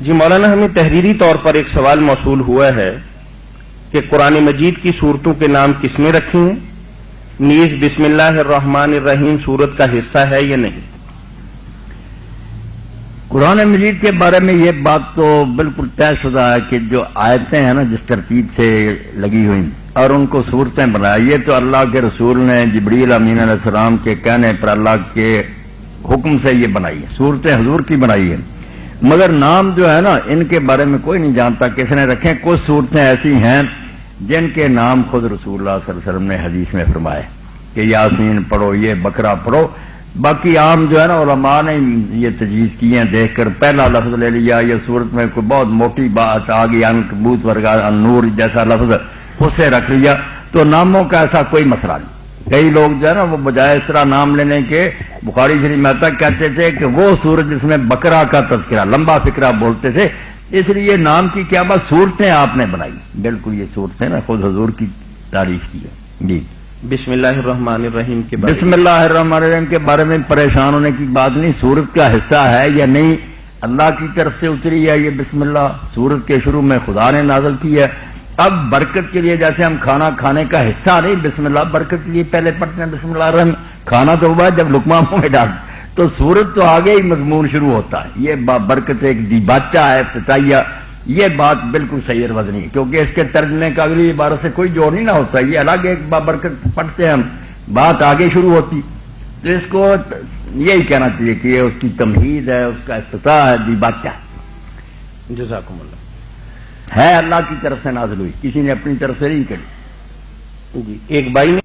جی مولانا، ہمیں تحریری طور پر ایک سوال موصول ہوا ہے کہ قرآن مجید کی صورتوں کے نام کس نے رکھے ہیں، نیز بسم اللہ الرحمن الرحیم سورت کا حصہ ہے یا نہیں؟ قرآن مجید کے بارے میں یہ بات تو بالکل طے شدہ ہے کہ جو آیتیں ہیں نا جس ترتیب سے لگی ہوئی اور ان کو صورتیں بنائی، یہ تو اللہ کے رسول نے جبریل امین علیہ السلام کے کہنے پر اللہ کے حکم سے یہ بنائی ہے، صورتیں حضور کی بنائی ہیں، مگر نام جو ہے نا ان کے بارے میں کوئی نہیں جانتا کس نے رکھے۔ کچھ صورتیں ایسی ہیں جن کے نام خود رسول اللہ صلی اللہ علیہ وسلم نے حدیث میں فرمائے کہ یاسین پڑھو، یہ بقرہ پڑھو۔ باقی عام جو ہے نا علماء نے یہ تجویز کی ہیں، دیکھ کر پہلا لفظ لے لیا، یہ صورت میں کوئی بہت موٹی بات آ گئی، عنکبوت ورگا نور جیسا لفظ اسے رکھ لیا، تو ناموں کا ایسا کوئی مسئلہ نہیں۔ کئی لوگ جو ہے نا وہ بجائے اس طرح نام لینے کے بخاری شریف میں آتا کہتے تھے کہ وہ سورت جس میں بقرہ کا تذکرہ لمبا فکرہ بولتے تھے، اس لیے نام کی کیا بات، صورتیں آپ نے بنائی، بالکل یہ صورتیں نا خود حضور کی تعریف کی ہے۔ جی بسم اللہ الرحمن الرحیم کے بارے بسم اللہ الرحمن الرحیم کے بارے میں پریشان ہونے کی بات نہیں، سورت کا حصہ ہے یا نہیں، اللہ کی طرف سے اتری ہے یہ بسم اللہ، سورت کے شروع میں خدا نے نازل کی ہے۔ اب برکت کے لیے جیسے ہم کھانا کھانے کا حصہ نہیں بسم اللہ، برکت کے لیے پہلے پڑھتے ہیں بسم اللہ الرحمن، کھانا تو ہوا جب لقمہ منہ میں ڈال تو سورت تو آگے ہی مضمون شروع ہوتا ہے، یہ برکت ایک دیباچہ ہے افتتاحیہ، یہ بات بالکل صحیح اور وزنی ہے، کیونکہ اس کے ترجمے کا اگلی عبارت سے کوئی جوڑ نہیں نہ ہوتا، یہ الگ ایک برکت پڑھتے ہیں ہم، بات آگے شروع ہوتی، تو اس کو یہی کہنا چاہیے کہ یہ اس کی تمہید ہے، اس کا افتتاح ہے، دیباچہ جزاکم اللہ ہے، اللہ کی طرف سے نازل ہوئی، کسی نے اپنی طرف سے نہیں کری۔ جی ایک بھائی نے